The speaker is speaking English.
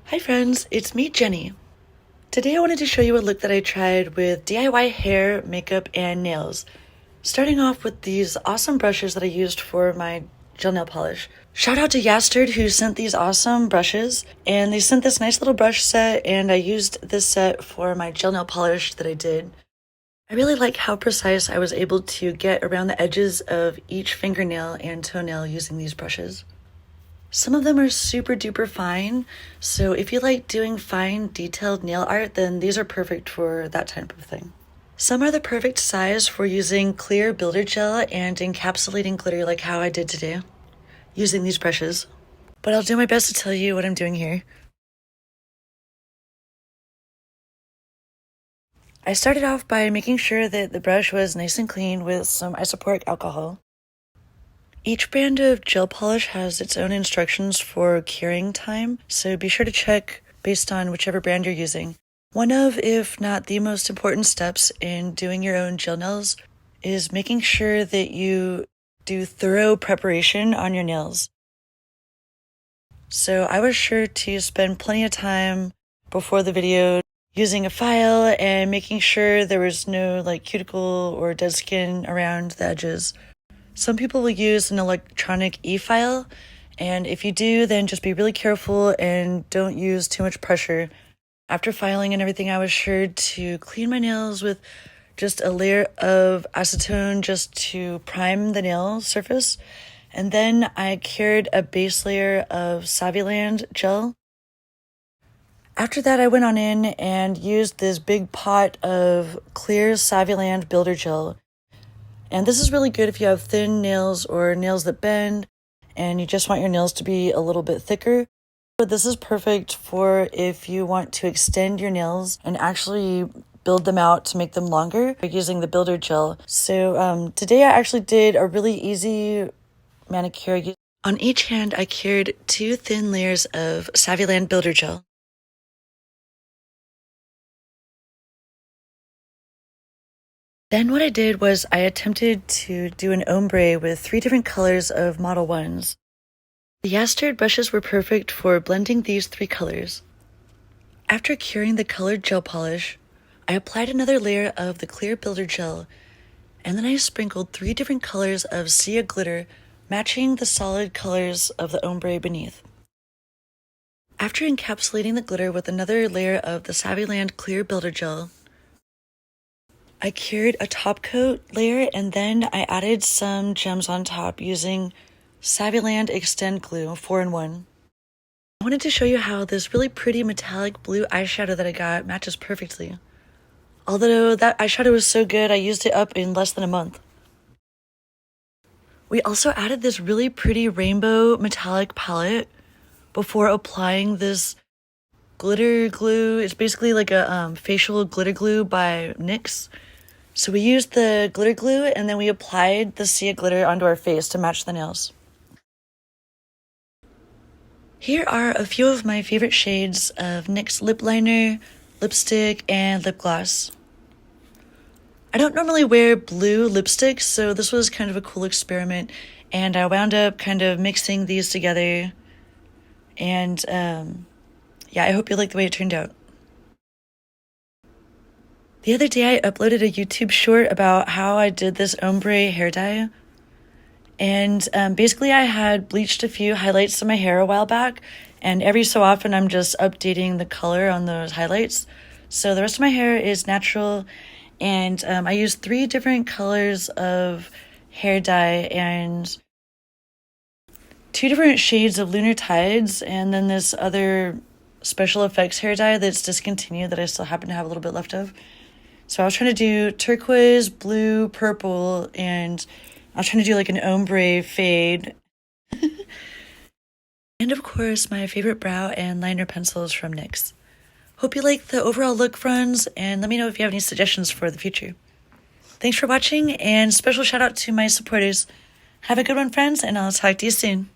Hi friends, it's me, Jenny. Today I wanted to show you a look that I tried with DIY hair, makeup, and nails. Starting off with these awesome brushes that I used for my gel nail polish. Shout out to Yastard who sent these awesome brushes, and they sent this nice little brush set, and I used this set for my gel nail polish that I did. I really like how precise I was able to get around the edges of each fingernail and toenail using these brushes. Some of them are super duper fine, so if you like doing fine detailed nail art, then these are perfect for that type of thing. Some are the perfect size for using clear builder gel and encapsulating glitter like how I did today, using these brushes. But I'll do my best to tell you what I'm doing here. I started off by making sure that the brush was nice and clean with some isoporic alcohol. Each brand of gel polish has its own instructions for curing time, so be sure to check based on whichever brand you're using. One of, if not the most important steps in doing your own gel nails is making sure that you do thorough preparation on your nails. So I was sure to spend plenty of time before the video using a file and making sure there was no cuticle or dead skin around the edges. Some people will use an electronic e-file, and if you do, then just be really careful and don't use too much pressure. After filing and everything, I was sure to clean my nails with just a layer of acetone just to prime the nail surface, and then I cured a base layer of Saviland gel. After that, I went on in and used this big pot of clear Saviland builder gel. And this is really good if you have thin nails or nails that bend and you just want your nails to be a little bit thicker. But this is perfect for if you want to extend your nails and actually build them out to make them longer using the builder gel. So today I actually did a really easy manicure. On each hand, I cured 2 thin layers of Saviland builder gel. Then what I did was I attempted to do an ombre with 3 different colors of Model 1s. The Yastard brushes were perfect for blending these 3 colors. After curing the colored gel polish, I applied another layer of the clear builder gel, and then I sprinkled 3 different colors of Sia glitter, matching the solid colors of the ombre beneath. After encapsulating the glitter with another layer of the Saviland clear builder gel, I cured a top coat layer, and then I added some gems on top using Saviland Extend Glue 4-in-1. I wanted to show you how this really pretty metallic blue eyeshadow that I got matches perfectly. Although that eyeshadow was so good, I used it up in less than a month. We also added this really pretty rainbow metallic palette before applying this glitter glue. It's basically like a facial glitter glue by NYX. So we used the glitter glue and then we applied the Sia glitter onto our face to match the nails. Here are a few of my favorite shades of NYX lip liner, lipstick, and lip gloss. I don't normally wear blue lipstick, so this was kind of a cool experiment, and I wound up kind of mixing these together, and yeah, I hope you like the way it turned out. The other day I uploaded a YouTube short about how I did this ombre hair dye. And basically I had bleached a few highlights in my hair a while back, and every so often I'm just updating the color on those highlights. So the rest of my hair is natural, and I used 3 different colors of hair dye and 2 different shades of Lunar Tides, and then this other special effects hair dye that's discontinued that I still happen to have a little bit left of. So I was trying to do turquoise, blue, purple, and I was trying to do like an ombre fade. And of course, my favorite brow and liner pencils from NYX. Hope you like the overall look, friends, and let me know if you have any suggestions for the future. Thanks for watching, and special shout out to my supporters. Have a good one, friends, and I'll talk to you soon.